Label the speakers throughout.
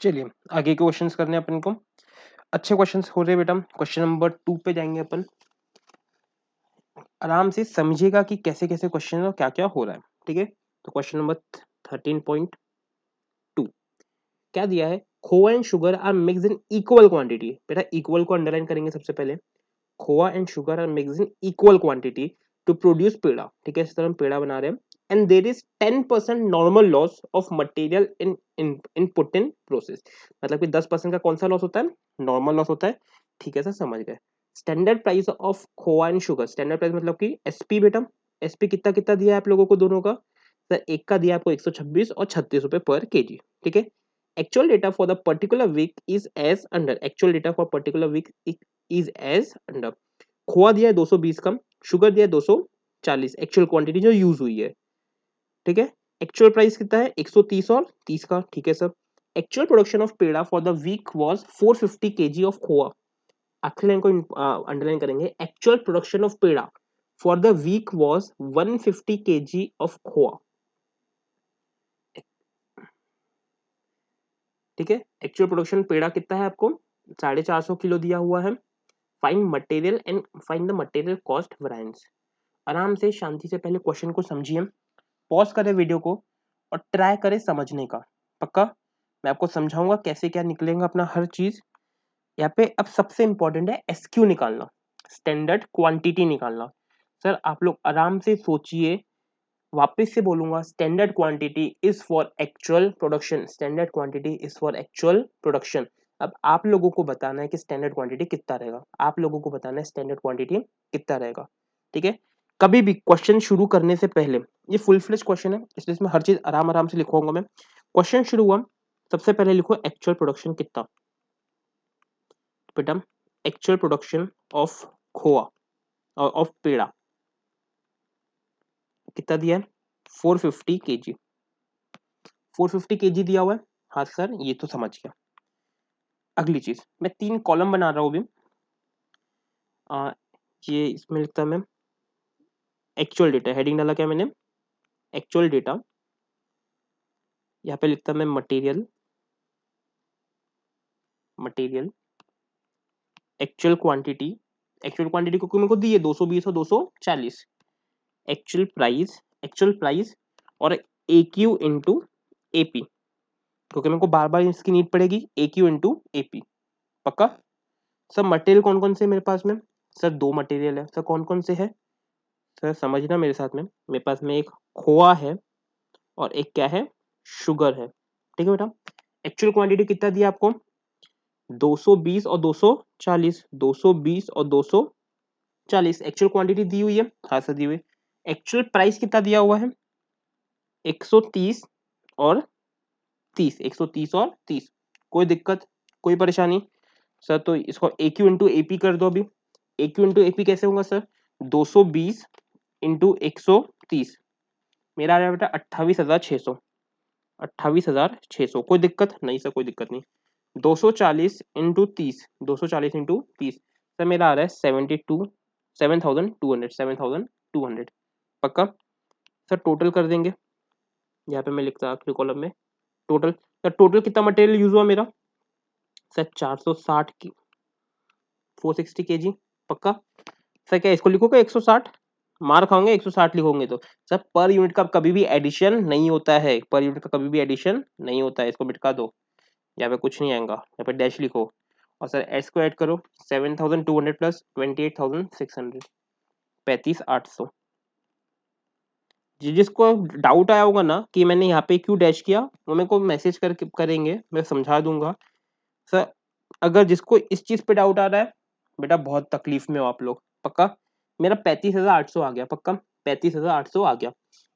Speaker 1: चलिए आगे के क्वेश्चंस करने हैं अपन को। अच्छे क्वेश्चंस हो रहे हैं बेटा। क्वेश्चन नंबर 2 पे जाएंगे अपन। आराम से समझिएगा कि कैसे कैसे क्वेश्चन और क्या क्या हो रहा है। ठीक है, तो क्वेश्चन नंबर 13.2 क्या दिया है? Khoa and sugar are mix in equal quantity. बेटा इक्वल को अंडरलाइन करेंगे सबसे पहले। Khoa and sugar are mix in equal quantity to produce peda. ठीक है, इस तरह हम पेड़ा बना रहे हैं। And there is 10% normal loss of material in input in process. मतलब कि 10% का कौन सा लॉस होता है? नॉर्मल लॉस होता है। ठीक है सर, समझ गए। Standard price of khoa and sugar. Standard price मतलब कि एसपी बेटा। एसपी कितना कितना दिया है आप लोगों को दोनों का? सर एक का दिया आपको 126 और 36 रुपए पर केजी। ठीक है। Actual data for the particular week is as under. Actual data for particular week is as under. Khoa दिया है 220 का, शुगर दिया है 240, एक्चुअल क्वांटिटी जो यूज हुई है। ठीक है। एक्चुअल प्राइस कितना है? 130 और 30 का। ठीक है sir. Actual production of peda for the week was 450 kg of khoa. आखिरी लाइन को अंडरलाइन करेंगे। Actual production of peda for the week was 150 kg of khoa. ठीक है। एक्चुअल प्रोडक्शन पेड़ा कितना है आपको? 450 किलो दिया हुआ है। Find material and find the material cost variance. आराम से शांति से पहले क्वेश्चन को समझिए। पॉज करें वीडियो को और ट्राई करें समझने का। पक्का? मैं आपको समझाऊंगा कैसे क्या निकलेगा अपना हर चीज। यहाँ पे अब सबसे इंपॉर्टेंट है एसक्यू निकालना, स्टैंडर्ड क्वांटिटी निकालना। सर आप लोग आराम से सोचिए। वापस से बोलूंगा, standard quantity is for actual production. Standard quantity is for actual production. अब आप लोगों को बताना है कि स्टैंडर्ड क्वांटिटी कितना रहेगा। आप लोगों को बताना है स्टैंडर्ड क्वांटिटी कितना रहेगा। ठीक है। कभी भी क्वेश्चन शुरू करने से पहले, ये फुल फ्लेज क्वेश्चन है इसलिए इसमें हर चीज आराम आराम से लिखूंगा मैं। क्वेश्चन शुरू हुआ, सबसे पहले लिखो एक्चुअल प्रोडक्शन कितना। बेटा एक्चुअल प्रोडक्शन ऑफ खोआ और ऑफ पेड़ा कितना दिया है? 450 केजी। 450 केजी दिया हुआ है। हाँ सर ये तो समझ गया। अगली चीज, मैं 3 कॉलम बना रहा हूँ अभी। ये इसमें लिखता है मैं एक्चुअल डेटा। हेडिंग डाला क्या मैंने? Actual data. यहाँ पे लिखता है मैं material. Material actual quantity. Actual quantity को मेरे को दी है 220 और 240। Actual price. एक्चुअल प्राइस और ए क्यू इंटू एपी, क्योंकि मेरे को बार बार इसकी नीड पड़ेगी। ए क्यू इंटू एपी। पक्का? सर मटेरियल कौन कौन से मेरे पास में? सर 2 मटेरियल है। सर कौन कौन से है? सर समझना मेरे साथ में। मेरे पास में एक खोआ है और एक क्या है? शुगर है। ठीक है बेटा। एक्चुअल क्वांटिटी कितना दिया आपको? 220 और 240। 220 और 240 एक्चुअल क्वांटिटी दी हुई है। हाँ सर दी हुई। एक्चुअल प्राइस कितना दिया हुआ है? 130 और 30। 130 और 30। कोई दिक्कत, कोई परेशानी? सर तो इसको ए क्यू इंटू एपी कर दो अभी। ए क्यू इंटू एपी कैसे होगा सर? 220 इंटू 130। मेरा आ रहा है बेटा 28,600। 28,600। कोई दिक्कत नहीं सर? कोई दिक्कत नहीं। 240 इंटू 30। 240 इंटू 30 सर मेरा आ रहा है 7,200। 7,200। पक्का? सर टोटल कर देंगे। यहाँ पे मैं लिखता आखिरी कॉलम में टोटल। सर टोटल कितना मटेरियल यूज हुआ मेरा? सर 460 की 460 केजी। पक्का? सर क्या इसको लिखोगे 160? मार खाओगे 160 लिखोगे तो। सर पर यूनिट का कभी भी एडिशन नहीं होता है। पर यूनिट का कभी भी एडिशन नहीं होता है। इसको मिटा दो। यहाँ पे कुछ नहीं आएगा। यहाँ पे डैश लिखो और सर एस को ऐड करो। 7,200 प्लस 28,600। 35,800। जिसको डाउट आया होगा ना कि मैंने यहाँ पे क्यों डैश किया, वो मेरे को मैसेज करके करेंगे, मैं समझा दूंगा। सर अगर जिसको इस चीज पे डाउट आ रहा है, बेटा बहुत तकलीफ में हो आप लोग। पक्का? मेरा 35,800 आ गया। पक्का? 35,800 आ गया।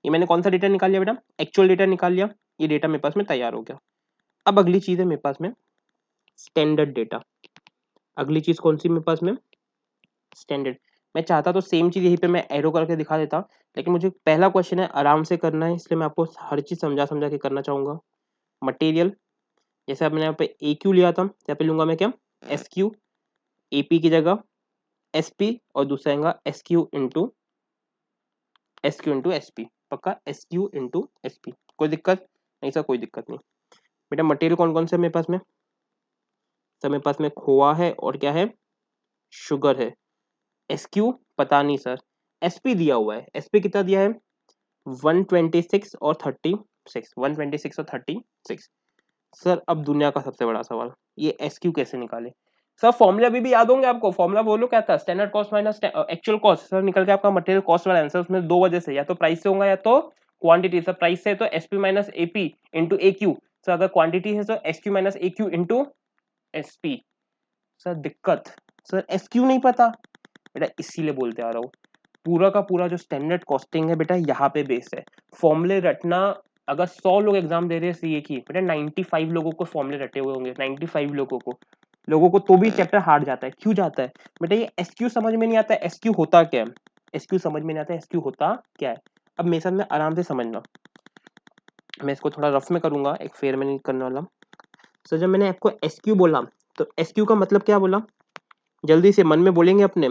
Speaker 1: ये मैंने कौन सा डेटा निकाल लिया बेटा? एक्चुअल डेटा निकाल लिया। ये डेटा मेरे पास में तैयार हो गया। अब अगली चीज है मेरे पास में स्टैंडर्ड डेटा। अगली चीज कौन सी मेरे पास में? स्टैंडर्ड। मैं चाहता तो सेम चीज यहीं पे मैं एरो करके दिखा देता, लेकिन मुझे पहला क्वेश्चन है आराम से करना है, इसलिए मैं आपको हर चीज समझा समझा के करना चाहूंगा। मटेरियल, जैसे अब मैंने यहाँ पे ए क्यू लिया था, यहाँ पे लूंगा मैं क्या? S Q. एपी की जगह एस पी और दूसरा आएगा S Q into S P. पक्का? S Q into S P. कोई दिक्कत नहीं सर? कोई दिक्कत नहीं। बेटा मटेरियल कौन कौन से मेरे पास में, सर मेरे पास में खोआ है और क्या है, शुगर है। एसक्यू पता नहीं सर, एसपी दिया हुआ है, एसपी कितना दिया है 126 और 36, 126 और 36। सर अब दुनिया का सबसे बड़ा सवाल, ये एसक्यू कैसे निकाले। सर फॉर्मूला अभी भी याद होंगे आपको, फॉर्मूला बोलो क्या था, standard cost minus actual cost. Sir निकल के आपका मटेरियल कॉस्ट वाला आंसर, उसमें दो वजह से, या तो प्राइस से होगा या तो क्वांटिटी। सर प्राइस से तो एसपी माइनस एपी इंटू ए क्यू। सर अगर क्वांटिटी है तो एसक्यू माइनस ए क्यू इंटू एसपी। सर दिक्कत, सर एसक्यू नहीं पता बेटा, इसीलिए बोलते आ रहा हूँ, पूरा का पूरा जो स्टैंडर्ड कॉस्टिंग है बेटा यहाँ पे बेस है। फॉर्मूले रटना, अगर 100 लोग एग्जाम दे रहे हैं सीए की बेटा 95 लोगों को फॉर्मूले रटे हुए होंगे, 95 लोगों को तो भी चैप्टर हार्ड जाता है। क्यों जाता है बेटा, ये एसक्यू समझ में नहीं आता है, एसक्यू होता क्या है, एसक्यू समझ में नहीं आता है, एसक्यू होता क्या है। अब मेरे साथ में आराम से समझना, मैं इसको थोड़ा रफ में करूंगा, एक फेयर में नहीं करने वाला। सर जब मैंने आपको एसक्यू बोला तो एसक्यू का मतलब क्या बोला, जल्दी से मन में बोलेंगे अपने,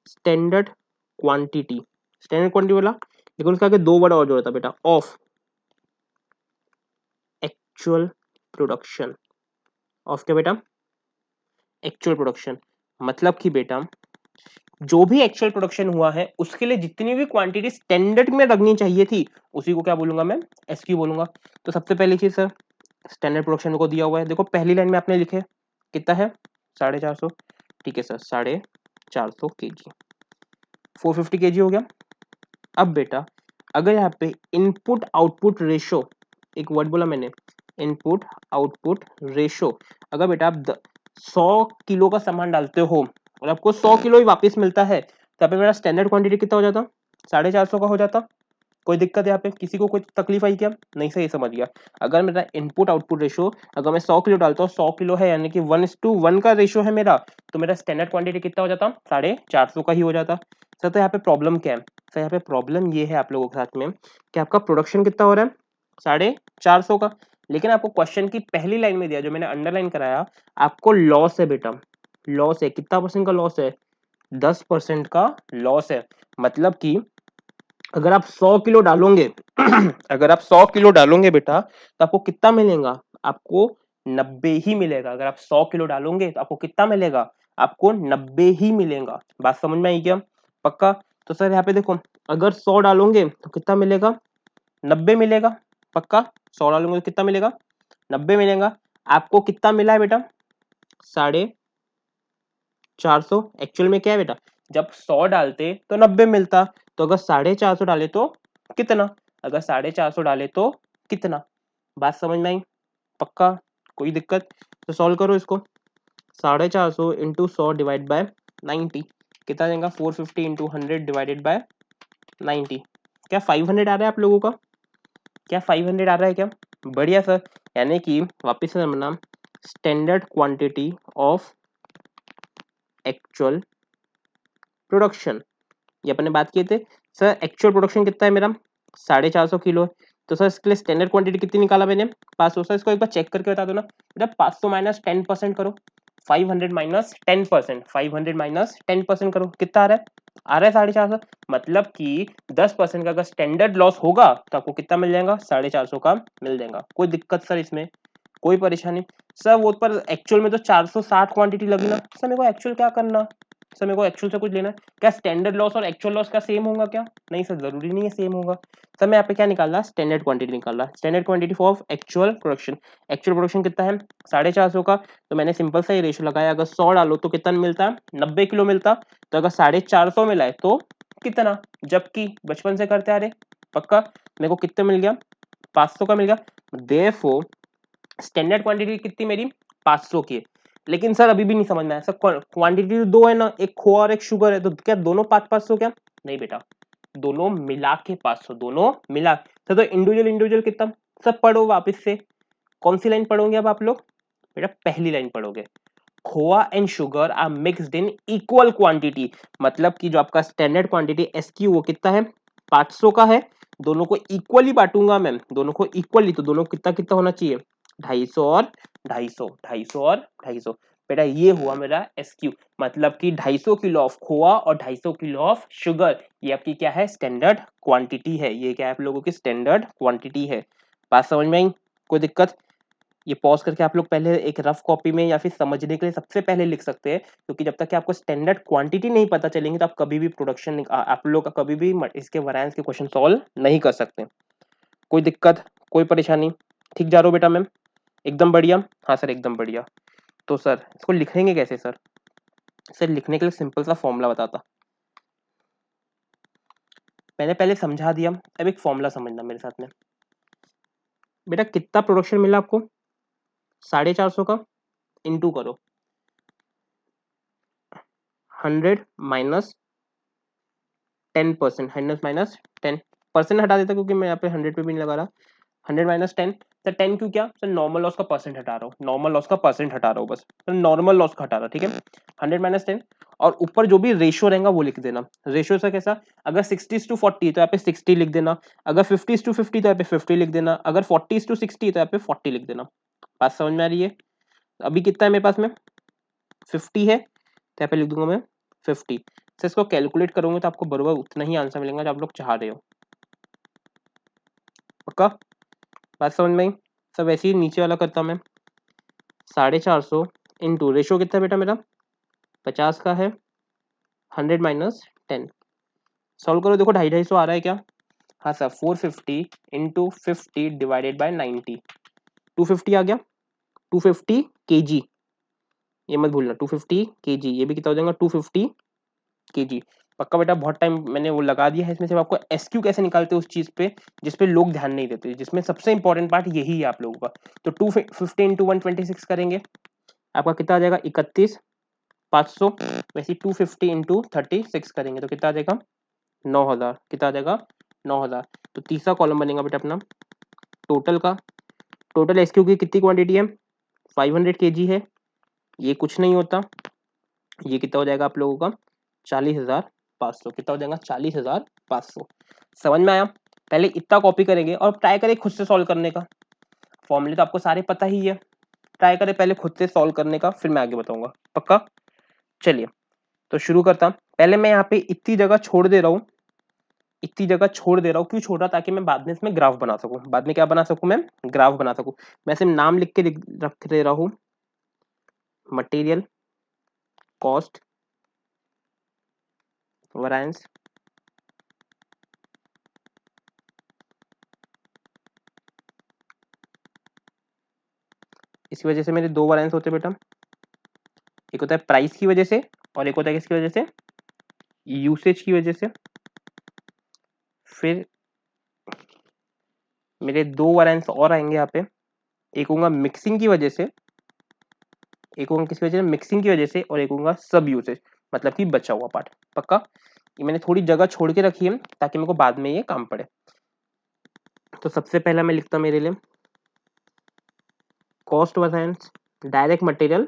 Speaker 1: स्टैंडर्ड क्वांटिटी, स्टैंडर्ड क्वांटिटी बोला, लेकिन उसके आगे दो वर्ड और जोड़ा था बेटा, ऑफ एक्चुअल प्रोडक्शन। ऑफ क्या बेटा, एक्चुअल प्रोडक्शन। मतलब कि बेटा जो भी एक्चुअल प्रोडक्शन हुआ है उसके लिए जितनी भी क्वांटिटी स्टैंडर्ड में लगनी चाहिए थी उसी को क्या बोलूंगा मैं, एसक्यू बोलूंगा। तो सबसे पहली चीज सर, स्टैंडर्ड प्रोडक्शन को दिया हुआ है, देखो पहली लाइन में आपने लिखे कितना है 450, ठीक है सर 450 kg, 450 kg हो गया। अब बेटा अगर यहाँ पे इनपुट आउटपुट रेशो, एक वर्ड बोला मैंने इनपुट आउटपुट रेशो, अगर बेटा आप 100 किलो का सामान डालते हो और आपको 100 किलो ही वापस मिलता है, तो पे मेरा स्टैंडर्ड क्वांटिटी कितना हो जाता, 450 का हो जाता। कोई दिक्कत यहाँ पे, किसी को कोई तकलीफ आई क्या, नहीं सही समझ गया। अगर मेरा इनपुट आउटपुट रेशो, अगर मैं 100 किलो डालता हूँ, 100 किलो है यानी कि 1:1 का रेशो है मेरा, तो मेरा स्टैंडर्ड क्वांटिटी कितना हो जाता, 450 का ही हो जाता। सर तो यहाँ पे प्रॉब्लम क्या है, सर यहाँ पे प्रॉब्लम ये है आप लोगों के साथ में कि आपका प्रोडक्शन कितना हो रहा है 450 का, लेकिन आपको क्वेश्चन की पहली लाइन में दिया जो मैंने अंडरलाइन कराया, आपको लॉस है बेटा, लॉस है, कितना परसेंट का लॉस है, 10% का लॉस है। मतलब कि अगर आप 100 किलो डालोगे अगर आप 100 किलो डालोगे बेटा तो आपको कितना मिलेगा, आपको 90 ही मिलेगा। अगर आप 100 किलो डालोगे तो आपको कितना मिलेगा, आपको 90 ही मिलेगा। बात समझ में आई क्या, पक्का। तो सर यहाँ पे देखो, अगर 100 डालोगे तो कितना मिलेगा, 90 मिलेगा, पक्का। 100 डालोगे तो कितना मिलेगा, 90 मिलेगा। आपको कितना मिला है बेटा, 450। एक्चुअल में क्या है बेटा, जब 100 डालते तो 90 मिलता, तो अगर 450 डाले तो कितना, अगर 450 डाले तो कितना। बात समझ में आई, पक्का, कोई दिक्कत। तो सॉल्व करो इसको, 450 इंटू 100 डिवाइड बाय 90 कितना देगा, 450 इंटू 100 डिवाइडेड बाय 90। क्या 500 आ रहा है आप लोगों का, क्या 500 आ रहा है क्या, बढ़िया सर। यानी कि वापिस से समझना, standard quantity of actual production, ये अपने बात किए थे। सर एक्चुअल प्रोडक्शन कितना है मेरा, 450 किलो है, तो सर इसके लिए स्टैंडर्ड क्वांटिटी कितनी निकाला मैंने, 500। सर इसको एक बार चेक करके बता दो ना बेटा, 500 माइनस 10% करो, 500 माइनस 10%, 500 माइनस 10% करो, कितना आ रहा है, आ रहा है 450। मतलब कि 10% का अगर स्टैंडर्ड लॉस होगा तो आपको कितना मिल जाएगा, 450 का मिल जाएगा। कोई दिक्कत सर इसमें, कोई परेशानी। सर वो पर एक्चुअल में तो 460 क्वांटिटी लगी ना, सर मेरे को एक्चुअल क्या करना, सर मेरे को एक्चुअल से कुछ लेना है क्या, स्टैंडर्ड लॉस और एक्चुअल लॉस का सेम होगा क्या, नहीं सर जरूरी नहीं है सेम होगा। सर मैं यहाँ पे क्या निकाल रहा, स्टैंडर्ड क्वांटिटी निकाल रहा, standard quantity of actual production. Actual production कितना है 450 का, तो मैंने सिंपल सा ही रेशियो लगाया, अगर 100 डालो तो कितना मिलता, 90 किलो मिलता, तो अगर 450 मिला है तो कितना, जबकि बचपन से करते आ रहे, पक्का। मेरे को कितना मिल गया, 500 का मिल गया। देयरफॉर स्टैंडर्ड क्वांटिटी कितनी मेरी 500 की है। लेकिन सर अभी भी नहीं समझ में आया सर, क्वांटिटी तो दो है ना, एक खोआ और एक शुगर है, तो क्या दोनों 500 क्या, नहीं बेटा, दोनों मिला के 500, दोनों मिला। सर तो इंडिविजुअल इंडिविजुअल कितना, सब पढ़ो वापस से। कौन सी लाइन पढ़ोगे अब आप लोग, बेटा पहली लाइन पढ़ोगे, khoa and sugar are mixed in equal quantity. मतलब कि जो आपका स्टैंडर्ड क्वांटिटी एसक्यू वो कितना है 500 का है, दोनों को इक्वली बांटूंगा मैं, दोनों को इक्वली, तो दोनों कितना कितना होना चाहिए, 250 और 250, 250 और 250। बेटा ये हुआ मेरा एसक्यू, मतलब कि 250 किलो ऑफ खोआ और 250 किलो ऑफ शुगर, ये आपकी क्या है, स्टैंडर्ड क्वांटिटी है। ये क्या है आप लोगों की स्टैंडर्ड क्वांटिटी है। बात समझ में आई, कोई दिक्कत। ये पॉज करके आप लोग पहले एक रफ कॉपी में या फिर समझने के लिए सबसे पहले लिख सकते हैं, क्योंकि जब तक कि आपको स्टैंडर्ड क्वांटिटी नहीं पता चलेंगे तो आप कभी भी प्रोडक्शन आप लोग का कभी भी इसके वैरिएंस के क्वेश्चन सॉल्व नहीं कर सकते। कोई दिक्कत, कोई परेशानी? ठीक जा रहा हो बेटा मैम? एकदम बढ़िया। हाँ सर एकदम बढ़िया। तो सर इसको लिखेंगे कैसे सर? सर लिखने के लिए सिंपल सा फॉर्मूला बताता, मैंने पहले समझा दिया, अब एक फॉर्मूला समझना मेरे साथ में। बेटा कितना प्रोडक्शन मिला आपको? 450 का इंटू करो 100 माइनस 10%, 100 - 10% हटा देता क्योंकि मैं यहाँ पे 100 पे भी नहीं लगा रहा। 100 - 10, सर 10 क्यों? क्या सर नॉर्मल लॉस का परसेंट हटा रहा हूँ, नॉर्मल लॉस का परसेंट हटा रहा हूँ बस, सर नॉर्मल लॉस का हटा रहा, ठीक है। 100 - 10 और ऊपर जो भी रेशियो रहेगा वो लिख देना। रेशियो से कैसा, अगर 60:40 तो यहाँ पे 60 लिख देना, अगर 50:50 तो यहाँ पे 50 लिख देना, अगर 40:60 तो यहाँ पे 40 लिख देना। बात समझ में आ रही है? अभी कितना है मेरे पास में? 50 है तो यहाँ पे लिख दूंगा मैं 50। तो इसको कैलकुलेट करोगे तो आपको बराबर उतना ही आंसर मिलेगा जो आप लोग चाह रहे हो। पक्का? बात समझ में आई? सब ऐसे ही नीचे वाला करता मैं, 450 इंटू रेशो कितना है बेटा मेरा? 50 का है, 100 - 10 सॉल्व करो, देखो 250 आ रहा है क्या? हाँ सर 450 इंटू 50 डिवाइडेड बाई 90, 250 आ गया। 250 kg, ये मत भूलना 250 kg, ये भी कितना हो जाएगा 250 kg। पक्का बेटा? बहुत टाइम मैंने वो लगा दिया है इसमें, सिर्फ आपको एसक्यू कैसे निकालते हैं उस चीज पे जिस पे लोग ध्यान नहीं देते, जिसमें सबसे इंपॉर्टेंट पार्ट यही है आप लोगों का। तो 250 इंटू 126 करेंगे, आपका कितना आ जाएगा? 31,500। वैसे 250 इंटू 36 करेंगे तो कितना आ जाएगा? 9,000। कितना आ जाएगा? 9,000। तो तीसरा कॉलम बनेगा बेटा अपना टोटल का। टोटल एसक्यू की कितनी क्वांटिटी है? 500 kg है, ये कुछ नहीं होता, ये कितना हो जाएगा आप लोगों का? 40,500। कितना हो जाएगा? 40,500। समझ में आया? पहले इतना कॉपी करेंगे और ट्राई करें खुद से सॉल्व करने का। फॉर्मूले तो आपको सारे पता ही है, ट्राई करें पहले खुद से सॉल्व करने का, फिर मैं आगे बताऊंगा। पक्का? चलिए तो शुरू करता। पहले मैं यहाँ पे इतनी जगह छोड़ दे रहा हूँ, इतनी जगह छोड़ दे रहा हूँ, क्यों छोड़ रहा? ताकि मैं बाद में इसमें ग्राफ बना सकूं। बाद में क्या बना सकूं? मैं ग्राफ बना सकूं। मैं सिर्फ नाम लिख के रख दे रहा हूँ, मटेरियल कॉस्ट वैरिएंस, इसी वजह से मेरे दो वैरिएंस होते हैं बेटा, एक होता है प्राइस की वजह से और एक होता है किसकी वजह से? यूसेज की वजह से। फिर मेरे दो वैरिएंस और आएंगे यहाँ पे, एक होगा मिक्सिंग की वजह से, एक होगा किस वजह से? मिक्सिंग की वजह से, और एक होगा सब यूसेज, मतलब कि बचा हुआ पार्ट। पक्का? ये मैंने थोड़ी जगह छोड़ के रखी है ताकि मेरे को बाद में ये काम पड़े। तो सबसे पहला मैं लिखता मेरे लिए cost variance, direct material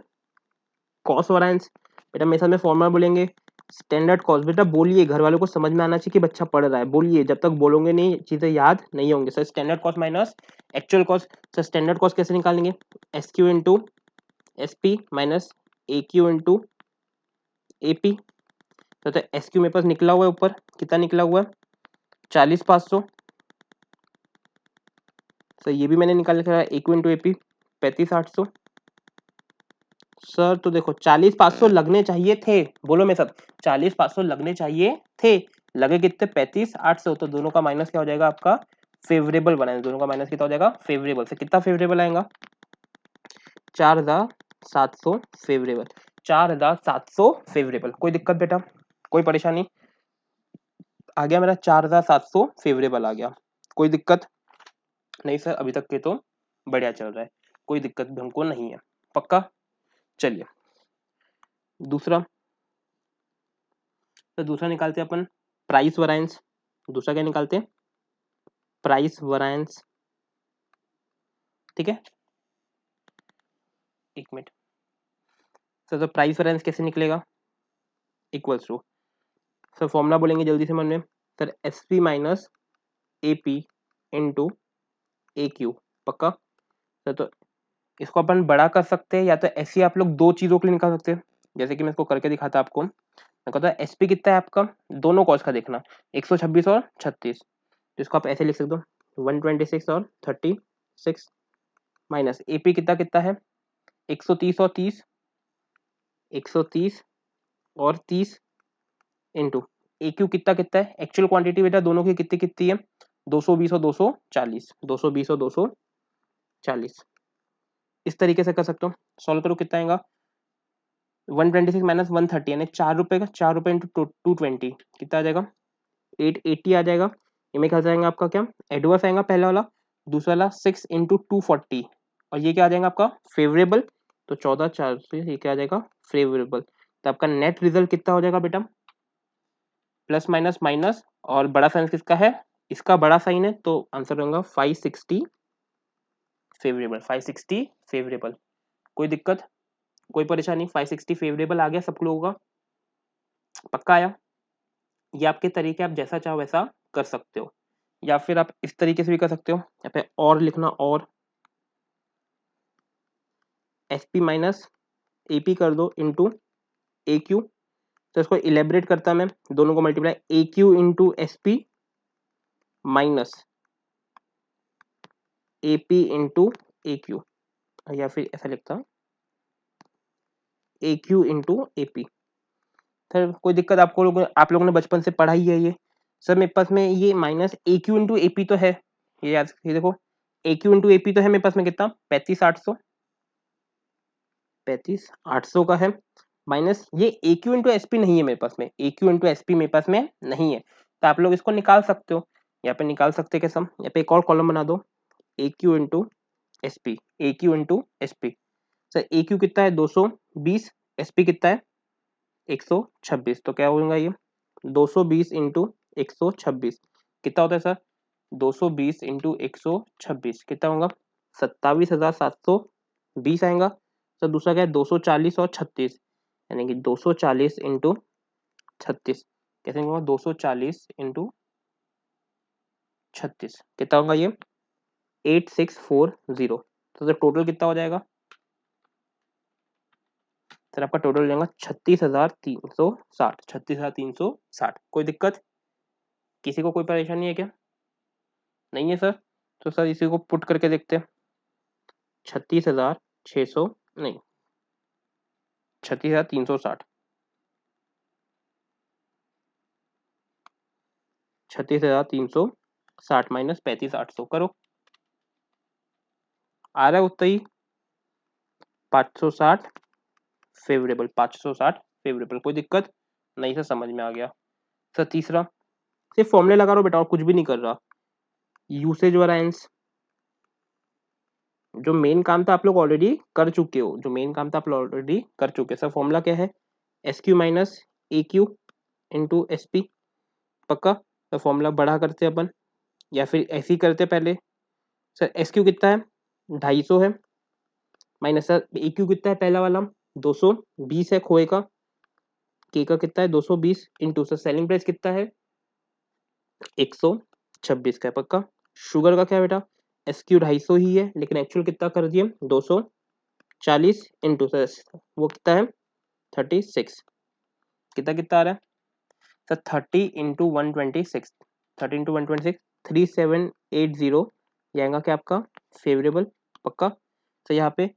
Speaker 1: cost variance. बेटा मेरे साथ में फॉर्मूला बोलेंगे स्टैंडर्ड कॉस्ट। बेटा बोलिए, घर वालों को समझ में आना चाहिए कि बच्चा पढ़ रहा है, बोलिए, जब तक बोलोगे नहीं चीजें याद नहीं होंगे। Sir standard cost minus actual cost. Sir standard cost कैसे निकालेंगे? S Q into S P minus A Q into A P. तो एस क्यू मेरे पास निकला हुआ है ऊपर, कितना निकला हुआ है? 40,500। सर ये भी मैंने निकाल लिखा है A Q into A P 35,800। Sir तो देखो 40,500 लगने चाहिए थे, बोलो मेरे साथ, 40,500 लगने चाहिए थे, लगे कितने? 35,800। तो दोनों का माइनस क्या हो जाएगा आपका? फेवरेबल बनाए, दोनों का माइनस कितना हो जाएगा? फेवरेबल। से कितना फेवरेबल आएगा? 4,700 फेवरेबल। 4,700 फेवरेबल। कोई दिक्कत बेटा? कोई परेशानी? आ गया मेरा 4,700 फेवरेबल आ गया। कोई दिक्कत नहीं? सर अभी तक के तो बढ़िया चल रहा है, कोई दिक्कत भी हमको नहीं है। पक्का? चलिए दूसरा, तो दूसरा निकालते हैं अपन प्राइस वैरिएंस। दूसरा क्या निकालते हैं? Price variance. ठीक है, एक मिनट। सर तो प्राइस वैरिएंस कैसे निकलेगा? इक्वल्स टू, सर फॉर्मूला बोलेंगे जल्दी से मन में, sir S P minus A P into A Q. पक्का? सर तो इसको अपन बड़ा कर सकते हैं, या तो ऐसे आप लोग दो चीजों के लिए निकाल सकते हैं, जैसे कि मैं इसको करके दिखाता आपको। मैं कहता एस पी कितना है आपका, दोनों कॉस्ट का देखना, 126 और 36। तो इसको आप ऐसे लिख सकते हो 126 और 36। माइनस एपी कितना कितना है 130 और 30, 130 और 30 इंटू AQ कितना कितना है एक्चुअल क्वांटिटी बेटा दोनों की कितनी कितनी है 220 और 240, 220 और 240। इस तरीके से कर सकते हो। सॉल्व करो कितना आएगा 126 माइनस 130 यानी 4 रुपए का 4 रुपए इंटू 220 कितना आ जाएगा 880 आ जाएगा। ये में क्या जाएगा आपका क्या एडवर्स आएगा पहला वाला, दूसरा वाला 6 इंटू 240 और ये क्या आ जाएगा आपका फेवरेबल। तो 14,400 से ये क्या आ जाएगा फेवरेबल। तो आपका नेट रिजल्ट कितना हो जाएगा बेटा प्लस माइनस माइनस और बड़ा साइन किसका है इसका बड़ा साइन है तो आंसर होगा 560 फेवरेबल। 560 फेवरेबल। कोई दिक्कत कोई परेशानी 560 फेवरेबल आ गया सब लोगों का पक्का आया। ये आपके तरीके आप जैसा चाहो वैसा कर सकते हो या फिर आप इस तरीके से भी कर सकते हो यहाँ पे और लिखना और SP माइनस AP कर दो इंटू AQ। तो इसको इलेबरेट करता मैं दोनों को multiply AQ into SP minus AP into AQ या फिर ऐसा लिखता AQ इंटू AP। सर कोई दिक्कत आपको आप लोगों ने बचपन से पढ़ा ही है ये। सर मेरे पास में ये माइनस AQ इंटू AP तो है ये याद ये देखो AQ इंटू AP तो है मेरे पास में कितना 35,800 35,800 का है माइनस ये AQ इंटू SP नहीं है मेरे पास में AQ इंटू SP मेरे पास में नहीं है तो आप लोग इसको निकाल सकते हो यहाँ पे निकाल सकते हैं कैसे हम यहाँ पे एक और कॉलम बना दो AQ into SP AQ into SP। Sir AQ कितना है 220 SP कितना है 126 तो क्या होगा ये 220 इंटू 126 कितना होता है सर 220 इंटू 126 कितना होगा 27,720 आएगा। सर दूसरा क्या है 240 और 36 यानी कि 240 इंटू 36 कैसे होगा 240 इंटू 36 कितना होगा ये 8640। तो सर टोटल कितना हो जाएगा सर आपका टोटल हो जाएगा 36,360 36,360। कोई दिक्कत किसी को कोई परेशानी है क्या नहीं है सर। तो सर इसी को पुट करके देखते हैं 36,600 नहीं 36,360 36,360 माइनस 35,800 करो आ रहा है उतना ही 560 फेवरेबल 560 फेवरेबल। कोई दिक्कत नहीं सर समझ में आ गया। सर तीसरा सिर्फ फॉर्मूले लगा रहा हूँ बेटा और कुछ भी नहीं कर रहा। यूसेज वैरिएंस जो मेन काम था आप लोग ऑलरेडी कर चुके हो जो मेन काम था आप लोग ऑलरेडी कर चुके हो। सर फॉर्मूला क्या है SQ minus AQ into SP पक्का। तो फॉर्मूला बढ़ा करते अपन या फिर ऐसे ही करते पहले। सर SQ कितना है 250 है माइनस सर AQ कितना है पहला वाला 220 है खोए का के का कितना है 220 इंटू सर सेलिंग प्राइस कितना है 126 का है पक्का। शुगर का क्या है बेटा SQ 250 ही है लेकिन एक्चुअल कितना कर दिए 240 इंटू सर वो कितना है 36 कितना कितना आ रहा है सर 30 इंटू 126 30 इंटू 126 3780 ये आएगा क्या आपका फेवरेबल पक्का। तो यहाँ पे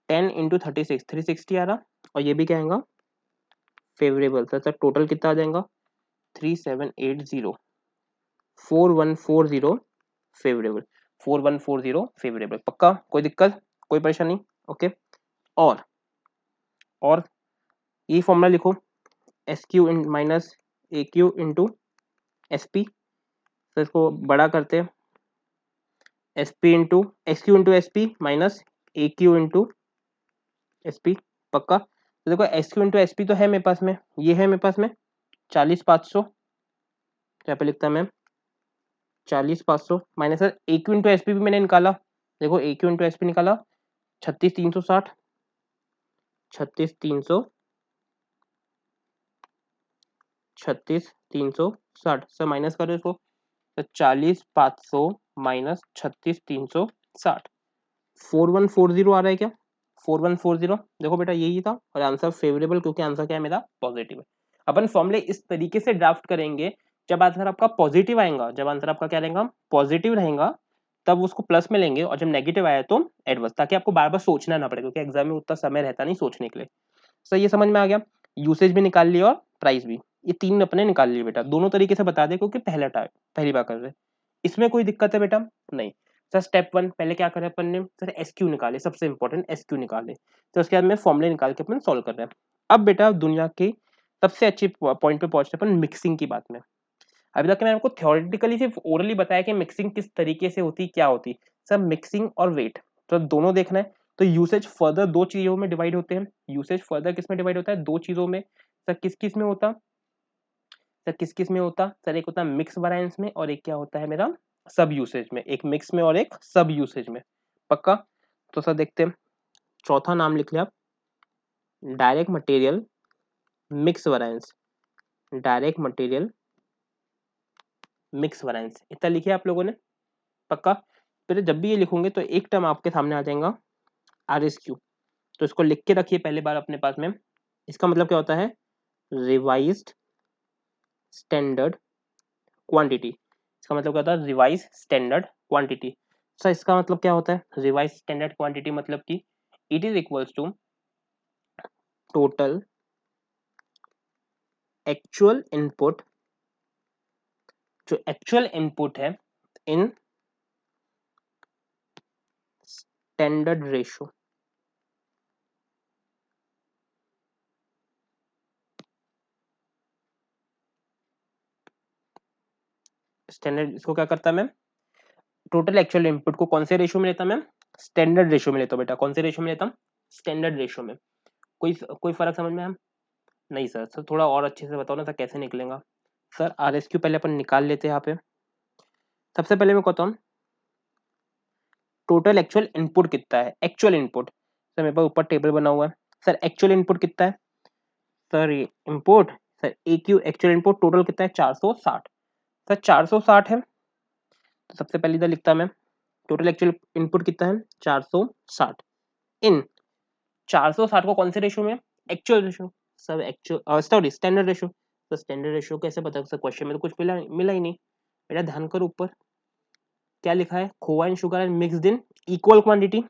Speaker 1: 10 इंटू 36 360 आ रहा और ये भी क्या आएगा फेवरेबल। तो सर टोटल कितना आ जाएगा 3780 4140 फेवरेबल 4140 फेवरेबल पक्का। कोई दिक्कत कोई परेशानी ओके। और ये फॉर्मूला लिखो SQ minus AQ into SP। तो इसको बड़ा करते हैं SP into SQ into SP minus AQ into SP पक्का। तो देखो SQ इंटू SP तो है मेरे पास में ये है मेरे पास में 40,500 यहाँ पे लिखता मैं 40,500 minus sir AQ into SP भी मैंने निकाला देखो AQ इंटू SP निकाला 36,360 36,360 सर माइनस करो इसको तो 40,500 माइनस 36,360 4140 आ रहा है क्या 4140 देखो बेटा यही था और आंसर फेवरेबल क्योंकि आंसर क्या है मेरा पॉजिटिव है। अपन फॉर्मूले इस तरीके से ड्राफ्ट करेंगे जब आंसर आपका पॉजिटिव आएगा जब आंसर आपका क्या रहेगा पॉजिटिव रहेगा तब उसको प्लस में लेंगे, और जब नेगेटिव आया तो एडवर्स, ताकि आपको बार बार सोचना ना पड़े, क्योंकि एग्जाम में उतना समय रहता नहीं सोचने के लिए। सही, ये समझ में आ गया। यूसेज भी निकाल लिया और प्राइस भी, ये तीन अपने निकाल लिए बेटा, दोनों तरीके से बता दे क्योंकि पहली बार कर रहे। इसमें कोई दिक्कत है बेटा? नहीं। सर स्टेप 1 पहले क्या करें अपन ने, सर एसक्यू निकाले, सबसे इंपॉर्टेंट एसक्यू निकाले, तो उसके बाद में फॉर्मूले निकाल के अपन सॉल्व कर रहे हैं। अब बेटा दुनिया के सबसे अच्छे पॉइंट पे पहुंचते अपन मिक्सिंग की बात में। अभी तक मैंने आपको थ्योरेटिकली सिर्फ ओरली बताया कि मिक्सिंग किस तरीके से होती, क्या होती। सर मिक्सिंग और वेट तो दोनों देखना है, तो यूसेज फर्दर दो चीजों में डिवाइड होते हैं। यूसेज फर्दर किस में डिवाइड होता है? दो चीजों में। सर किस किस में होता? सर किस किस में होता? सर एक होता है मिक्स वैरिएंस में, और एक क्या होता है मेरा, सब यूसेज में। एक मिक्स में और एक सब यूसेज में। पक्का? तो सर देखते हैं, चौथा नाम लिख लिया आप, direct material mix variance. Direct material mix variance, इतना लिखिए आप लोगों ने। पक्का? फिर जब भी ये लिखोगे तो एक टर्म आपके सामने आ जाएगा RSQ, तो इसको लिख के रखिए पहले बार अपने पास में। इसका मतलब क्या होता है? Revised standard quantity. इसका मतलब क्या होता है? Revise standard quantity. सर इसका मतलब क्या होता है रिवाइज स्टैंडर्ड क्वांटिटी? मतलब कि it is equals to total actual input, जो एक्चुअल इनपुट है इन स्टैंडर्ड रेशो। स्टैंडर्ड इसको क्या करता है मैम? टोटल एक्चुअल इनपुट को कौन से रेशो में लेता मैम? स्टैंडर्ड रेशो में लेता हूँ बेटा। कौन से रेशो में लेता हूँ? स्टैंडर्ड रेशो में। कोई फर्क समझ में? हम नहीं सर, थोड़ा और अच्छे से बताओ ना सर, कैसे निकलेगा? सर RSQ पहले अपन निकाल लेते हैं यहाँ पे। सबसे पहले मैं कहता हूँ टोटल एक्चुअल इनपुट कितना है। एक्चुअल इनपुट सर मेरे पास ऊपर टेबल बना हुआ है। सर एक्चुअल इनपुट कितना है? सर ये input, sir AQ actual input total कितना है? 460। सर 460 है, तो सबसे पहले इधर लिखता मैं टोटल एक्चुअल इनपुट कितना है? 460। इन 460 को कौन से रेशो में? Actual ratio. सब एक्चुअल सॉरी स्टैंडर्ड रेशो। तो स्टैंडर्ड रेशो कैसे पता? सर क्वेश्चन में तो कुछ मिला ही नहीं बेटा। ध्यान करो ऊपर क्या लिखा है, khoa and sugar and mixed in equal quantity.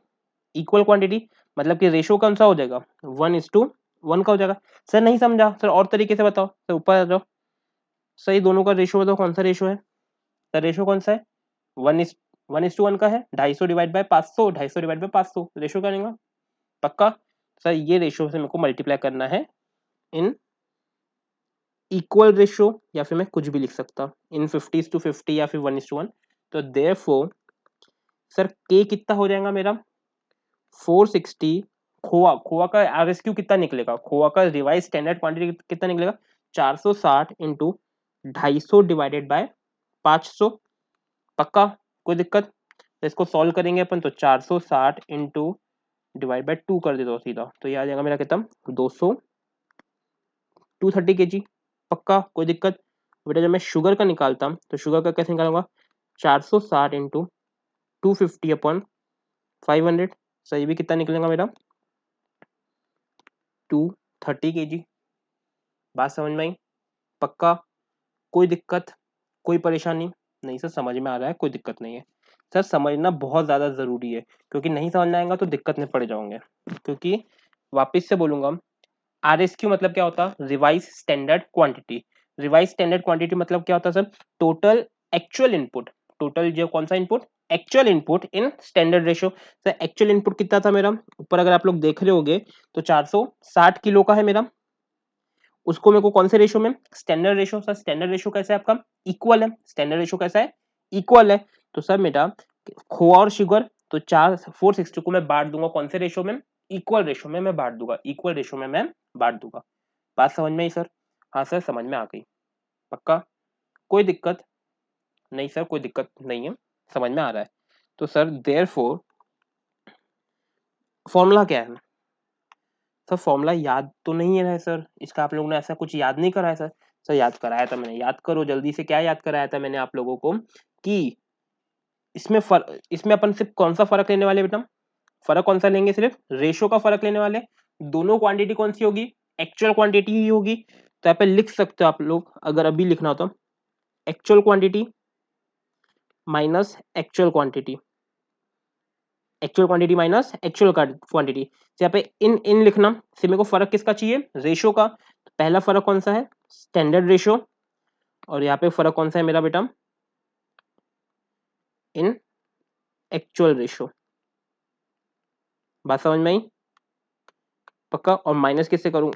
Speaker 1: Equal quantity मतलब कि रेशो कौन सा हो जाएगा? 1:1 का हो जाएगा। सर नहीं समझा सर, और तरीके से बताओ सर, ऊपर आ जाओ। सही, दोनों का रेशो बताओ, कौन सा रेशो है? सर रेशो कौन सा है? 1:1 का है। 250 divide by 500, 250 divide by 500 ratio करेगा। पक्का? सर ये रेशो से मेरे को मल्टीप्लाई करना है इन इक्वल रेशो, या फिर मैं कुछ भी लिख सकता इन 50:50 या फिर 1:1। तो देयरफॉर सर के कितना हो जाएगा मेरा? 460। खोआ खोआ का RSQ कितना निकलेगा? खोआ का रिवाइज स्टैंडर्ड क्वांटिटी कितना निकलेगा? 460 इंटू 250 डिवाइडेड बाय 500। पक्का? कोई दिक्कत? तो इसको सॉल्व करेंगे अपन, तो 460 इंटू डिवाइड बाय 2 कर देता हूँ सीधा, तो ये आ जाएगा मेरा कितना? 230 kg। पक्का? कोई दिक्कत? बेटा जब मैं शुगर का निकालता तो शुगर का कैसे निकालूंगा? 460 इंटू 250 अपॉन 500। सही भी कितना निकलेगा मेरा? 230 kg। बात समझ में आई? पक्का? कोई दिक्कत? कोई परेशानी? नहीं सर समझ में आ रहा है, कोई दिक्कत नहीं है। सर समझना बहुत ज़्यादा ज़रूरी है, क्योंकि नहीं समझ में आएगा तो दिक्कत में पड़ जाओगे। क्योंकि वापस से बोलूंगा, RSQ मतलब क्या होता है? Revise standard quantity. Revise standard quantity मतलब क्या होता है sir? Total actual input. Total जो कौन सा input? Actual input in standard ratio. Sir actual input कितना था मेरा? ऊपर अगर आप लोग देख रहे होगे तो 460 किलो का है मेरा। उसको मेरे को कौन से रेशो में? Standard ratio. Sir standard ratio कैसा है आपका? इक्वल है। स्टैंडर्ड रेशो कैसा है? इक्वल है। तो सर मेरा खोआ और शुगर, तो 460 को मैं बांट दूंगा कौन से रेशो में? इक्वल रेशो में मैं बांट दूंगा। इक्वल रेशो में मैं बांट दूंगा। बात समझ में आई सर? हाँ सर समझ में आ गई। पक्का? कोई दिक्कत नहीं सर, कोई दिक्कत नहीं है, समझ में आ रहा है। तो सर देयरफॉर फॉर्मूला क्या है? सर फॉर्मूला याद तो नहीं है सर, इसका आप लोगों ने ऐसा कुछ याद नहीं करा है सर? सर याद कराया था मैंने, याद करो जल्दी से। क्या याद कराया था मैंने आप लोगों को? कि इसमें अपन सिर्फ कौन सा फर्क लेने वाले बेटा? फर्क कौन सा लेंगे? सिर्फ रेशो का फर्क लेने वाले। दोनों क्वांटिटी कौन सी होगी? एक्चुअल क्वांटिटी ही होगी। तो यहाँ पे लिख सकते हो आप लोग, अगर अभी लिखना हो तो actual quantity minus actual quantity. Actual quantity minus actual quantity. तो यहाँ पे इन लिखना, से मेरे को फर्क किसका चाहिए, रेशो का। तो पहला फर्क कौन सा है, स्टैंडर्ड रेशो, और यहाँ पे फर्क कौन सा है मेरा बेटा, इन एक्चुअल रेशो। बात समझ में आई, पक्का। और माइनस किससे करूँ,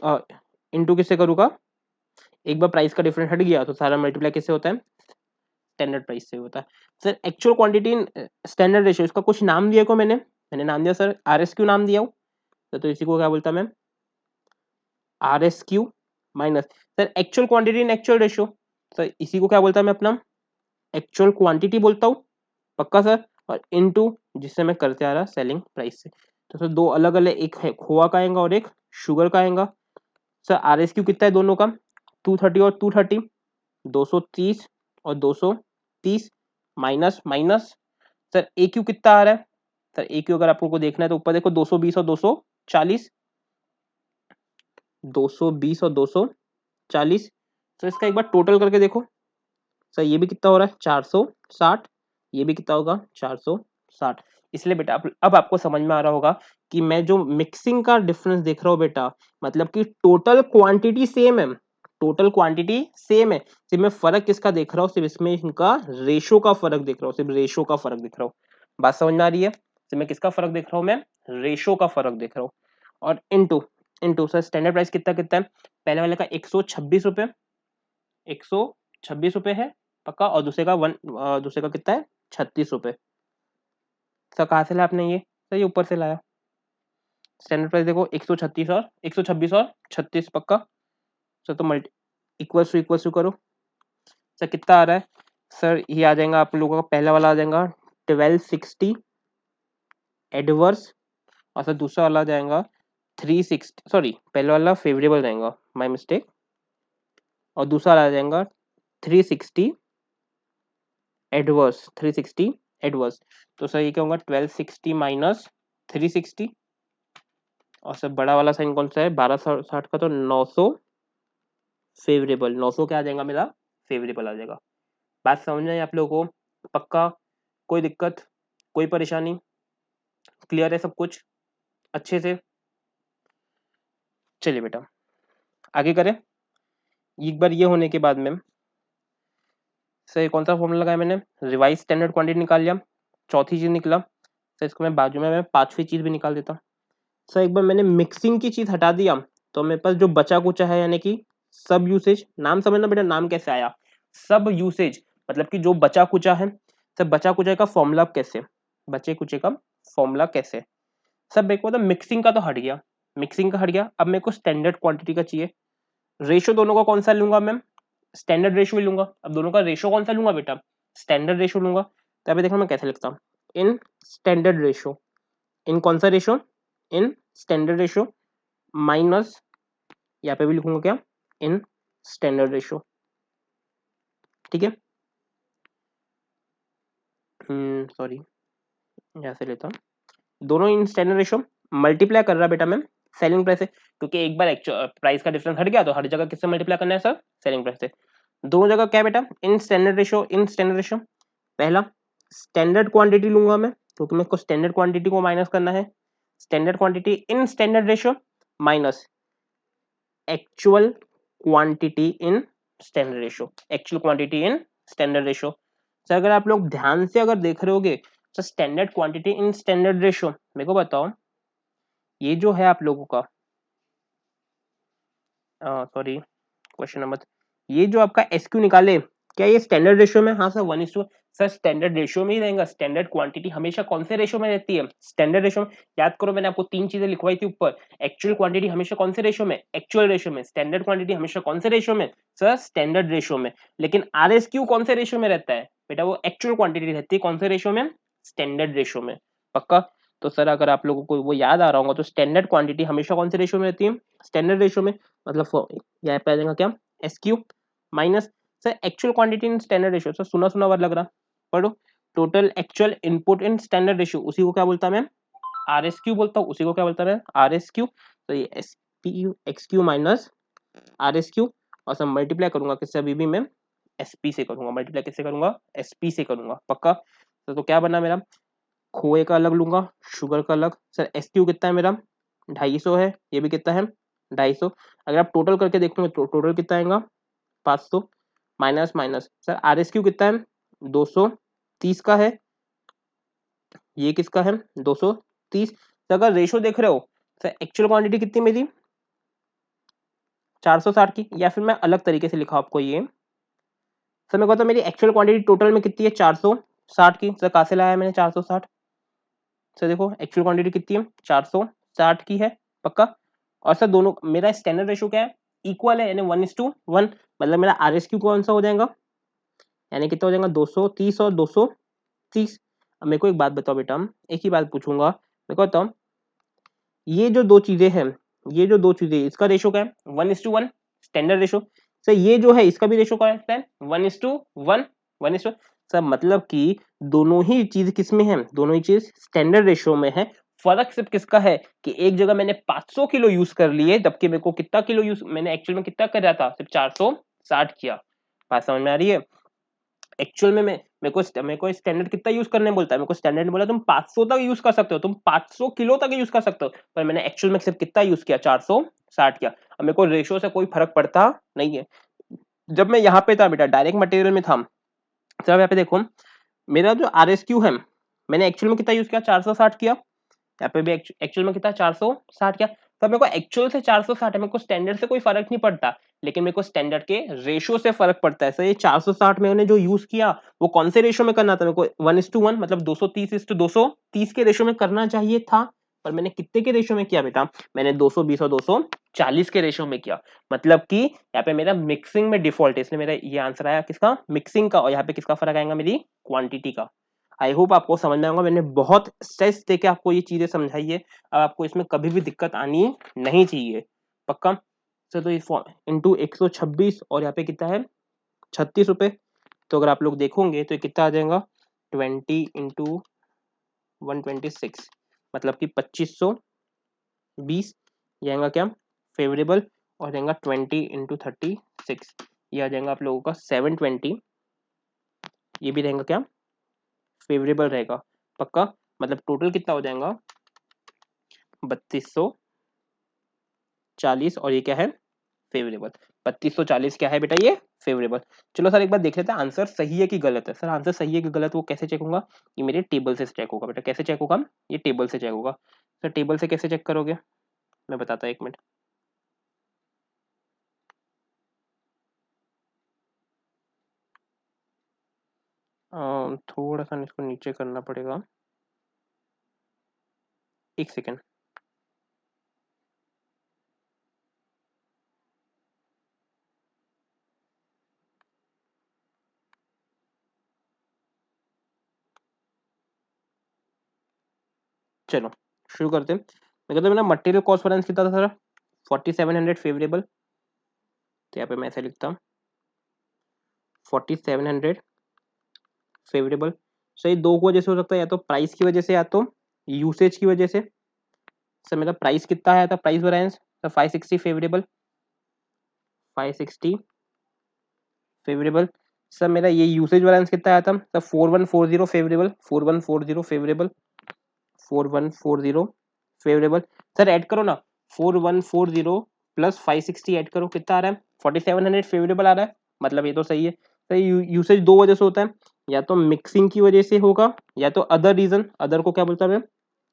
Speaker 1: इनटू किससे करूँगा, एक बार प्राइस का डिफरेंस हट गया तो सारा मल्टीप्लाई किससे होता है, स्टैंडर्ड प्राइस से होता है। Sir actual quantity in standard ratio, इसका कुछ नाम दिया को मैंने नाम दिया सर RSQ नाम दिया हूँ। तो इसी को क्या बोलता मैं, RSQ minus sir actual quantity in actual ratio. Sir इसी को क्या बोलता है मैं अपना, एक्चुअल क्वांटिटी बोलता हूँ, पक्का सर। और इनटू जिससे मैं करते आ रहा सेलिंग प्राइस से। तो सर दो अलग अलग, एक है खोआ का आएगा और एक शुगर का आएगा। सर RSQ कितना है दोनों का, 230 और 230, 230 और 230, माइनस माइनस। सर AQ कितना आ रहा है, सर AQ अगर आपको देखना है तो ऊपर देखो 220 और 240, 220 और 240। तो इसका एक बार टोटल करके देखो, सर ये भी कितना हो रहा है 460, ये भी कितना होगा 460। इसलिए बेटा अब आपको समझ में आ रहा होगा कि मैं जो मिक्सिंग का डिफरेंस देख रहा हूँ बेटा, मतलब कि टोटल क्वांटिटी सेम है, टोटल क्वांटिटी सेम है, सिर्फ मैं फर्क किसका देख रहा हूँ, सिर्फ इसमें इनका रेशो का फर्क देख रहा हूँ, सिर्फ रेशो का फर्क देख रहा हूँ। बात समझ में आ रही है, सिर्फ मैं किसका फर्क देख रहा हूँ, मैं रेशो का फर्क देख रहा हूँ। और into into sir standard price कितना कितना है, पहले वाले का 126 रुपये, 126 रुपये है पक्का, और दूसरे का कितना है 36 रुपये। सर कहाँ से लाया आपने ये, सर ये ऊपर से लाया। स्टैंडर्ड प्राइस देखो 126 और 36 पक्का। सर तो मल्टी इक्वल्स टू करो, सर कितना आ रहा है, सर ये आ जाएगा आप लोगों का, पहला वाला आ जाएगा 1260 एडवर्स, और सर दूसरा वाला आ जाएगा 360, सॉरी पहला वाला फेवरेबल रहेगा, माय मिस्टेक, और दूसरा वाला आ जाएगा 360 एडवर्स, 360 एडवर्स। तो सर ये क्या होगा 1260 माइनस 360, और सर बड़ा वाला साइन कौन सा है 1260 का, तो 900 फेवरेबल, 900 क्या आ जाएगा मेरा, फेवरेबल आ जाएगा। बात समझ में आई आप लोगों को, पक्का, कोई दिक्कत, कोई परेशानी, क्लियर है सब कुछ अच्छे से। चलिए बेटा आगे करें। एक बार ये होने के बाद में सर कौन सा फॉर्मूला लगाया मैंने, रिवाइज स्टैंडर्ड क्वांटिटी निकाल लिया, चौथी चीज निकला। सर इसको मैं बाजू में मैं पांचवी चीज भी निकाल देता। सर एक बार मैंने मिक्सिंग की चीज हटा दिया, तो मेरे पास जो बचा कुचा है, यानी कि सब यूसेज, नाम समझना बेटा, नाम कैसे आया, सब यूसेज, मतलब कि जो बचा कुचा है। सर बचा कुचा का फॉर्मूला कैसे, बचे कुचे का फॉर्मूला कैसे, सब मेरे को मतलब मिक्सिंग का तो हट गया, मिक्सिंग का हट गया, अब मेरे को स्टैंडर्ड क्वांटिटी का चाहिए। रेशो दोनों का कौन सा लूंगा मैं, स्टैंडर्ड रेशो ही लूंगा। अब दोनों का रेशो कौन सा लूंगा बेटा, स्टैंडर्ड रेशो लूंगा। तो अभी देखो मैं कैसे लिखता हूँ, इन स्टैंडर्ड रेशो, इन कौन सा ratio, in standard ratio, minus यहाँ पे भी लिखूंगा क्या, इन स्टैंडर्ड रेशो, ठीक है। सॉरी यहाँ से लेता हूँ, दोनों इन स्टैंडर्ड रेशो, मल्टीप्लाई कर रहा बेटा मैं सेलिंग प्राइस से, क्योंकि एक बार प्राइस का डिफरेंस हट गया तो हर जगह किससे मल्टीप्लाई करना है सर, सेलिंग प्राइस से। दोनों जगह क्या है बेटा, in standard ratio, in standard ratio. पहला स्टैंडर्ड क्वांटिटी लूंगा मैं, क्योंकि मेरे को स्टैंडर्ड क्वांटिटी को माइनस करना है, standard quantity in standard ratio minus actual quantity in standard ratio, actual quantity in standard ratio. Sir अगर आप लोग ध्यान से अगर देख रहे होगे तो standard quantity in standard ratio, मेरे को बताओ ये जो है आप लोगों का, सॉरी क्वेश्चन नंबर, ये जो आपका SQ निकाले, क्या ये स्टैंडर्ड रेशियो में, हाँ सर 1:, सर स्टैंडर्ड रेशियो में ही रहेगा। स्टैंडर्ड क्वांटिटी हमेशा कौन से रेशियो में रहती है, स्टैंडर्ड रेशियो में। याद करो मैंने आपको तीन चीजें लिखवाई थी ऊपर, एक्चुअल क्वांटिटी हमेशा कौन से रेशियो में, एक्चुअल रेशियो में, स्टैंडर्ड क्वांटिटी हमेशा कौन से रेशियो में, सर स्टैंडर्ड रेशियो में। लेकिन RSQ कौन से रेशियो में रहता है बेटा, वो एक्चुअल क्वांटिटी रहती है कौन से रेशियो में, स्टैंडर्ड रेशियो में, पक्का। तो सर अगर आप लोगों को वो याद आ रहा होगा तो स्टैंडर्ड क्वांटिटी हमेशा कौन से रेशियो में रहती है, स्टैंडर्ड रेशियो में, मतलब यहाँ पे आ जाएगा क्या, SQ minus sir actual quantity in standard ratio. Sir सुना सुना वर्ड लग रहा, पढ़ो, total actual input in standard ratio, उसी को क्या बोलता मैं, RSQ बोलता हूँ, उसी को क्या बोलता मैं, RSQ। तो ये SPU XQ माइनस RSQ, और सर मल्टीप्लाई करूंगा किससे, अभी भी मैं SP से करूंगा, मल्टीप्लाई किससे करूंगा, SP से करूंगा, पक्का। तो क्या बना मेरा, खोए का अलग लूंगा, शुगर का अलग। सर एस क्यू कितना है मेरा 250 है, ये भी कितना है 250। अगर आप टोटल करके देखोगे तो टोटल कितना आएगा 500 minus minus. Sir R S Q कितना है 230 का है, ये किसका है 230। तो अगर रेशो देख रहे हो सर एक्चुअल क्वांटिटी कितनी मेरी 460 की, या फिर मैं अलग तरीके से लिखा आपको ये। सर मेरे को तो मेरी एक्चुअल क्वांटिटी टोटल में कितनी है 460 की। सर कहाँ से लाया मैंने 460? सर देखो एक्चुअल क्वांटिटी कितनी है 460 की है पक्का। और सर दोनों मेरा स्टैंडर्ड रेशो क्या है इक्वल है, यानी 1:1। मतलब मेरा आर एस क्यू कौन सा हो जाएगा, यानी कितना हो जाएगा 230 और 230। अब मेरे को एक बात बताओ बेटा, एक ही बात पूछूंगा, मेरे को बताओ ये जो दो चीजें हैं, ये जो दो चीजें इसका रेशो क्या है 1:1 स्टैंडर्ड रेशो। सर ये जो है इसका भी रेशो क्या है 1:1 1:1। सर मतलब कि दोनों ही चीज किस में है, दोनों ही चीज स्टैंडर्ड रेशो में है। फर्क सिर्फ किसका है कि एक जगह मैंने 500 किलो यूज कर लिए, जबकि मेरे को कितना किलो यूज मैंने एक्चुअल में कितना कर रहा था सिर्फ 460 किया। बात समझ में आ रही है? एक्चुअल में मेरे को स्टैंडर्ड कितना यूज करने बोलता है, मेरे को स्टैंडर्ड बोला तुम 500 तक यूज कर सकते हो, तुम 500 किलो तक यूज कर सकते हो, पर मैंने एक्चुअल में सिर्फ कितना यूज किया 460 किया। अब मेरे को रेशियो से कोई फर्क पड़ता नहीं है। जब मैं यहाँ पे था बेटा डायरेक्ट मटेरियल में था, जब यहाँ पे देखो मेरा जो आर एस क्यू है मैंने एक्चुअल में कितना यूज किया 460 किया, यहाँ पे भी एक्चुअल में कितना 460 किया। तब मेरे को एक्चुअल से 460 है, मेरे को स्टैंडर्ड से कोई फर्क नहीं पड़ता, लेकिन मेरे को स्टैंडर्ड के रेशियो से फर्क पड़ता है। सर ये 460 मैंने जो यूज किया वो कौन से रेशियो में करना था, मेरे को 1:1 मतलब 230:230 के रेशियो में करना चाहिए था, पर मैंने कितने के रेशियो में किया बेटा, मैंने 220 और 240 के रेशियो में किया। मतलब कि यहाँ पे मेरा मिक्सिंग में डिफॉल्ट है, इसलिए मेरा ये आंसर आया किसका मिक्सिंग का, और यहाँ पे किसका फर्क आएगा मेरी क्वांटिटी का। आई होप आपको समझ में आएगा, मैंने बहुत स्ट्रेस देके आपको ये चीजें समझाई है। अब आपको इसमें कभी भी दिक्कत आनी नहीं चाहिए पक्का। तो ये इंटू 126 और यहाँ पे कितना है 36 रुपए। तो अगर आप लोग देखोगे तो ये कितना आ जाएगा 20 × 126, मतलब कि 2520। ये आएगा क्या फेवरेबल, और जाएगा 20 × 36, ये आ जाएगा आप लोगों का 720। ये भी रहेगा क्या फेवरेबल रहेगा पक्का। मतलब टोटल कितना हो जाएगा 3240, और ये क्या है फेवरेबल। 3240 क्या है बेटा ये फेवरेबल। चलो सर एक बार देख लेते हैं आंसर सही है कि गलत है। सर आंसर सही है कि गलत वो कैसे चेक होगा, ये मेरे टेबल से चेक होगा बेटा। कैसे चेक होगा, ये टेबल से चेक होगा। सर टेबल से कैसे चेक करोगे, मैं बताता हूँ 1 मिनट। थोड़ा सा इसको नीचे करना पड़ेगा, 1 सेकेंड। चलो शुरू करते हैं। मैं कहता मेरा मटेरियल कॉस्ट वैरिएंस कितना था सर 4700 फेवरेबल। तो यहाँ पे मैं ऐसे लिखता हूँ 4700 फेवरेबल। सर ये दो वजह से हो सकता है, या तो प्राइस की वजह से या तो यूसेज की वजह से। सर मेरा प्राइस कितना आया था price variance sir 560 favourable, 560 favourable. Sir मेरा ये यूसेज वैरिएंस कितना आया था sir 4140 favourable, 4140 favourable, 4140 favourable. Sir add करो ना 4140 प्लस 560 ऐड करो, कितना आ रहा है 4700 फेवरेबल आ रहा है। मतलब ये तो सही है। सर यूसेज दो वजह से होता है, या तो मिक्सिंग की वजह से होगा, या तो अदर रीजन। अदर को क्या बोलता है मैं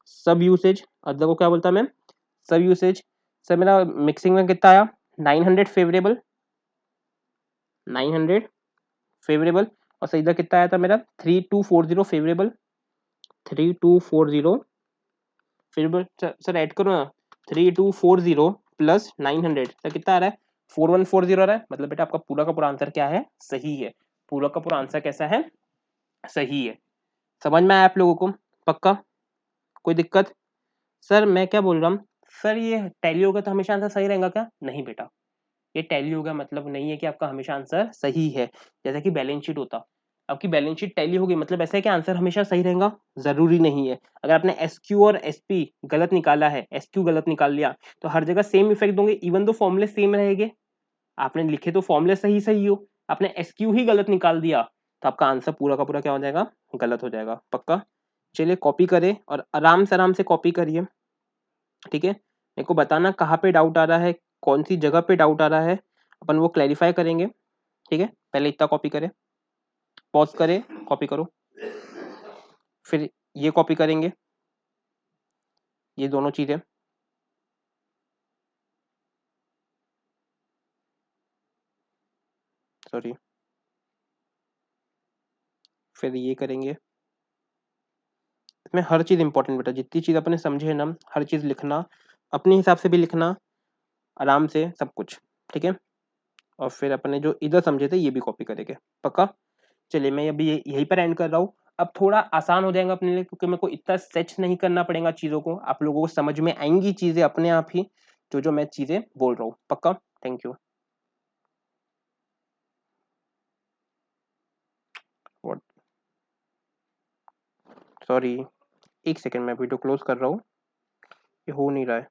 Speaker 1: सब यूसेज, अदर को क्या बोलता है मैं सब यूसेज। सर मेरा मिक्सिंग में कितना आया 900 फेवरेबल, 900 फेवरेबल। और सर इधर कितना आया था मेरा 3240 फेवरेबल, 3240 फेवरेबल। सर ऐड करो ना 3240 प्लस 900, सर कितना आ रहा है 4140 आ रहा है। मतलब बेटा आपका पूरा का पूरा आंसर क्या है सही है, पूरा का पूरा आंसर कैसा है सही है। समझ में आया आप लोगों को पक्का, कोई दिक्कत? सर मैं क्या बोल रहा हूँ, सर ये टैली होगा तो हमेशा आंसर सही रहेगा क्या, नहीं बेटा ये टैली होगा मतलब नहीं है कि आपका हमेशा आंसर सही है। जैसा कि बैलेंस शीट होता, आपकी बैलेंस शीट टैली होगी मतलब ऐसा है कि आंसर हमेशा सही रहेगा, जरूरी नहीं है। अगर आपने एस क्यू और एस पी गलत निकाला है, एस क्यू गलत निकाल लिया, तो हर जगह सेम इफेक्ट दोगे, इवन दो फॉर्मूले सेम रहेंगे। आपने लिखे तो फॉर्मूले सही सही हो, आपने एस क्यू ही गलत निकाल दिया, तो आपका आंसर पूरा का पूरा क्या हो जाएगा गलत हो जाएगा पक्का। चलिए कॉपी करें और आराम से कॉपी करिए। ठीक है, मेरे को बताना कहाँ पे डाउट आ रहा है, कौन सी जगह पे डाउट आ रहा है, अपन वो क्लैरिफाई करेंगे। ठीक है, पहले इतना कॉपी करें, पॉज करें, कॉपी करो, फिर ये कॉपी करेंगे, ये दोनों चीजें, सॉरी, फिर ये करेंगे। इसमें हर चीज इंपॉर्टेंट बेटा, जितनी चीज अपने समझे ना, हर चीज लिखना, अपने हिसाब से भी लिखना, आराम से सब कुछ। ठीक है, और फिर अपने जो इधर समझे थे ये भी कॉपी करेंगे, पक्का। चलिए मैं अभी यहीं पर एंड कर रहा हूँ। अब थोड़ा आसान हो जाएगा अपने लिए, क्योंकि मेरे को इतना सर्च नहीं करना पड़ेगा चीज़ों को, आप लोगों को समझ में आएंगी चीज़ें अपने आप ही, जो जो मैं चीज़ें बोल रहा हूँ, पक्का। Thank you. व्हाट, सॉरी, एक सेकंड, मैं वीडियो क्लोज कर रहा हूँ, ये हो नहीं रहा है।